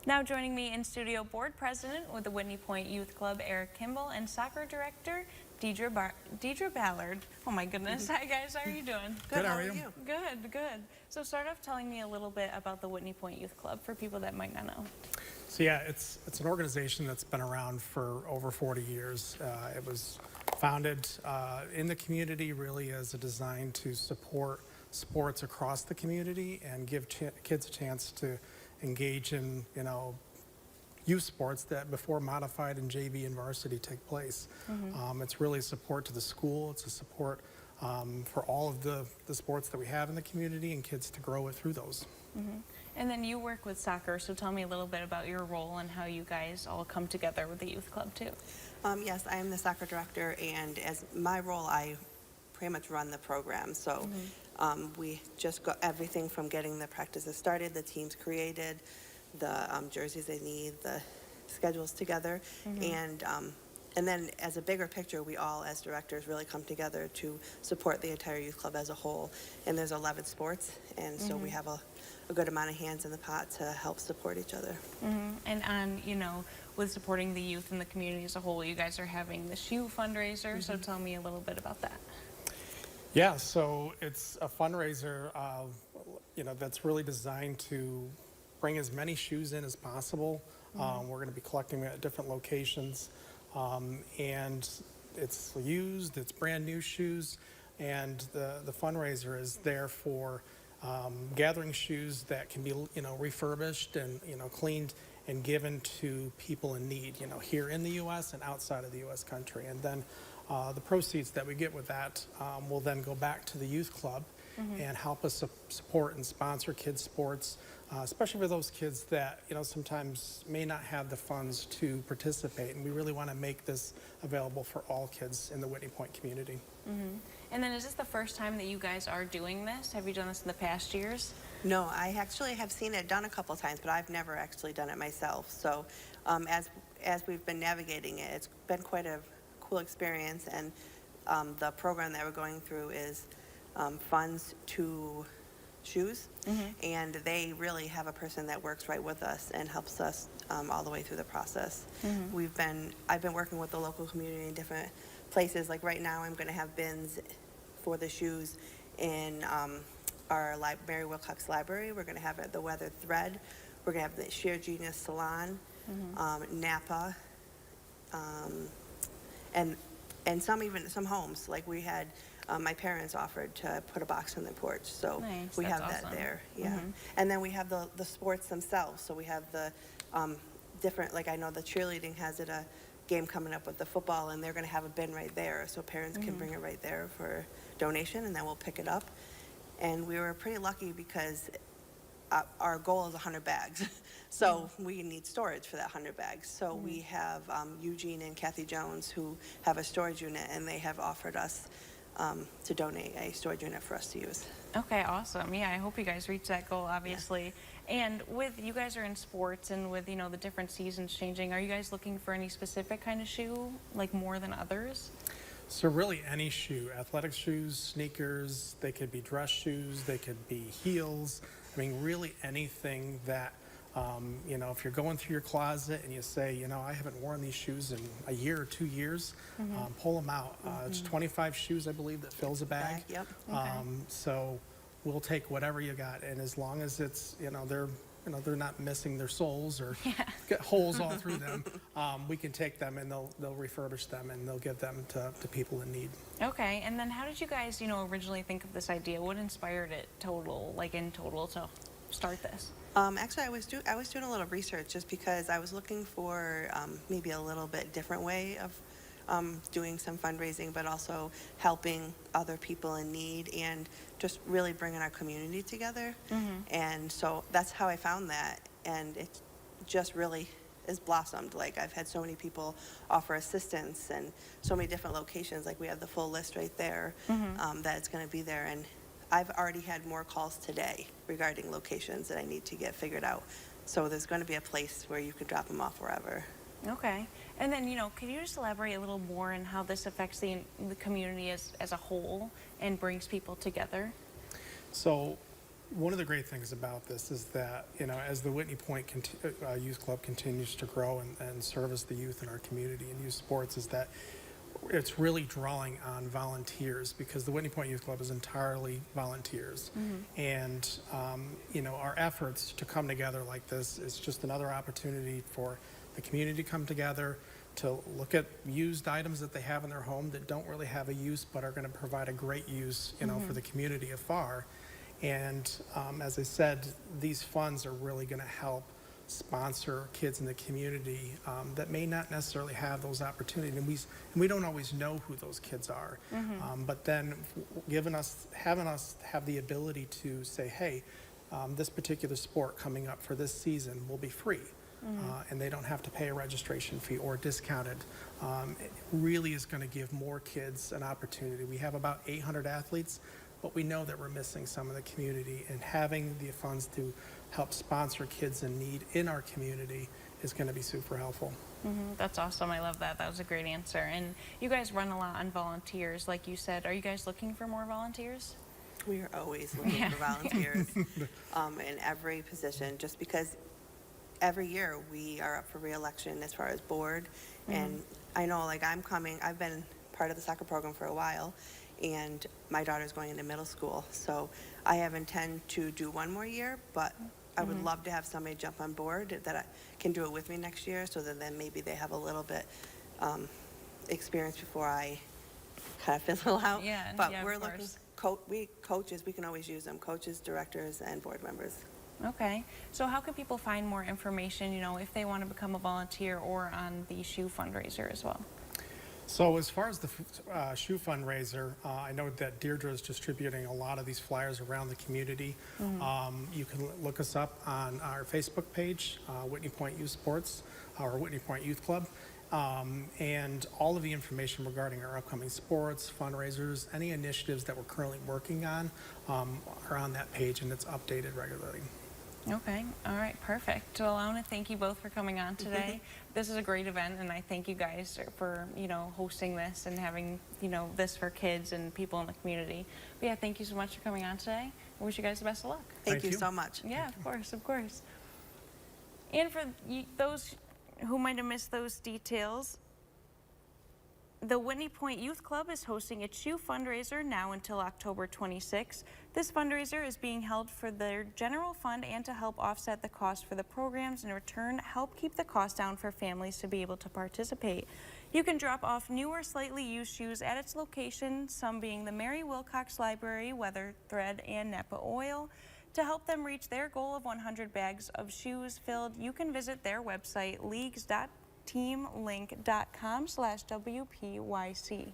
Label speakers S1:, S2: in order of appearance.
S1: Now joining me in studio, board president with the Whitney Point Youth Club, Eric Kimball, and soccer director, Deidre Ballard. Oh my goodness. Hi guys, how are you doing?
S2: Good, how are you?
S1: Good, good. So start off telling me a little bit about the Whitney Point Youth Club for people that might not know.
S2: So yeah, it's an organization that's been around for over 40 years. It was founded in the community really as a design to support sports across the community and give kids a chance to engage in, youth sports that before modified and JV and varsity take place. It's really a support to the school. It's a support for all of the sports that we have in the community and kids to grow it through those.
S1: And then you work with soccer, so tell me a little bit about your role and how you guys all come together with the youth club too.
S3: Yes, I am the soccer director, and as my role, I pretty much run the program. So we just got everything from getting the practices started, the teams created, the jerseys they need, the schedules together, and then as a bigger picture, we all as directors really come together to support the entire youth club as a whole. And there's 11 sports, and so we have a good amount of hands in the pot to help support each other.
S1: And on, with supporting the youth and the community as a whole, you guys are having the shoe fundraiser, so tell me a little bit about that.
S2: Yeah, so it's a fundraiser, that's really designed to bring as many shoes in as possible. We're going to be collecting at different locations, and it's used, it's brand new shoes, and the fundraiser is there for gathering shoes that can be, refurbished and, cleaned and given to people in need, here in the U.S. and outside of the U.S. country. And then the proceeds that we get with that will then go back to the youth club and help us support and sponsor kids' sports, especially for those kids that, sometimes may not have the funds to participate. And we really want to make this available for all kids in the Whitney Point community.
S1: And then is this the first time that you guys are doing this? Have you done this in the past years?
S3: No, I actually have seen it done a couple times, but I've never actually done it myself. So as we've been navigating it, it's been quite a cool experience, and the program that we're going through is funds to shoes, and they really have a person that works right with us and helps us all the way through the process. I've been working with the local community in different places. Like right now, I'm going to have bins for the shoes in our Mary Wilcox Library. We're going to have it at the Weather Thread. We're going to have the Sheer Genius Salon, Napa, and some homes. Like we had, my parents offered to put a box on the porch, so
S1: Nice,
S3: we
S1: that's
S3: have that
S1: awesome.
S3: there. Yeah, and then we have the sports themselves. So we have the different. Like I know the cheerleading has a game coming up with the football, and they're going to have a bin right there, so parents can bring it right there for donation, and then we'll pick it up. And we were pretty lucky because our goal is 100 bags, so we need storage for that 100 bags. So we have Eugene and Kathy Jones who have a storage unit, and they have offered us to donate a storage unit for us to use.
S1: Okay, awesome. Yeah, I hope you guys reach that goal, obviously. And with you guys are in sports, and with the different seasons changing, are you guys looking for any specific kind of shoe, like more than others?
S2: So really any shoe, athletic shoes, sneakers, they could be dress shoes, they could be heels. I mean, really anything that, if you're going through your closet and you say, I haven't worn these shoes in a year or 2 years, pull them out. It's 25 shoes, I believe, that fills a bag.
S3: Yep.
S2: So we'll take whatever you got, and as long as it's, they're not missing their soles or get holes all through them, we can take them and they'll refurbish them and they'll give them to people in need.
S1: Okay, and then how did you guys, originally think of this idea? What inspired it in total to start this?
S3: Actually, I was doing a little research just because I was looking for maybe a little bit different way of doing some fundraising, but also helping other people in need and just really bringing our community together. And so that's how I found that, and it just really has blossomed. Like I've had so many people offer assistance and so many different locations. Like we have the full list right there that it's going to be there, and I've already had more calls today regarding locations that I need to get figured out. So there's going to be a place where you can drop them off wherever.
S1: Okay. And then, could you just elaborate a little more on how this affects the community as a whole and brings people together?
S2: So One of the great things about this is that, as the Whitney Point Youth Club continues to grow and service the youth in our community and youth sports, is that it's really drawing on volunteers, because the Whitney Point Youth Club is entirely volunteers. And, our efforts to come together like this is just another opportunity for the community to come together, to look at used items that they have in their home that don't really have a use but are going to provide a great use, for the community afar. And as I said, these funds are really going to help sponsor kids in the community that may not necessarily have those opportunities. And we don't always know who those kids are. But then having us have the ability to say, hey, this particular sport coming up for this season will be free. And they don't have to pay a registration fee or discounted. It really is going to give more kids an opportunity. We have about 800 athletes, but we know that we're missing some of the community, and having the funds to help sponsor kids in need in our community is going to be super helpful.
S1: That's awesome. I love that. That was a great answer. And you guys run a lot on volunteers, like you said. Are you guys looking for more volunteers?
S3: We are always looking for volunteers in every position, just because every year we are up for re-election as far as board. And I know, like, I've been part of the soccer program for a while, and my daughter's going into middle school. So I have intent to do one more year, but I would love to have somebody jump on board that can do it with me next year, so that then maybe they have a little bit experience before I kind of fizzle out.
S1: Yeah,
S3: but
S1: yeah,
S3: we're
S1: of
S3: looking, coaches, we can always use them, coaches, directors, and board members.
S1: Okay. So how can people find more information, if they want to become a volunteer, or on the shoe fundraiser as well?
S2: So as far as the shoe fundraiser, I know that Deirdre is distributing a lot of these flyers around the community. You can look us up on our Facebook page, Whitney Point Youth Sports, or Whitney Point Youth Club. And all of the information regarding our upcoming sports, fundraisers, any initiatives that we're currently working on are on that page, and it's updated regularly.
S1: Okay. All right. Perfect. Well, I want to thank you both for coming on today. This is a great event, and I thank you guys for, hosting this and having, this for kids and people in the community. But yeah, thank you so much for coming on today. I wish you guys the best of luck.
S3: Thank you so much.
S1: Yeah, of course, of course. And for those who might have missed those details, the Whitney Point Youth Club is hosting its shoe fundraiser now until October 26th. This fundraiser is being held for their general fund and to help offset the cost for the programs, and in return help keep the cost down for families to be able to participate. You can drop off new or slightly used shoes at its location, some being the Mary Wilcox Library, Weather Thread, and Napa Oil. To help them reach their goal of 100 bags of shoes filled, you can visit their website, leagues.teamlink.com/WPYC.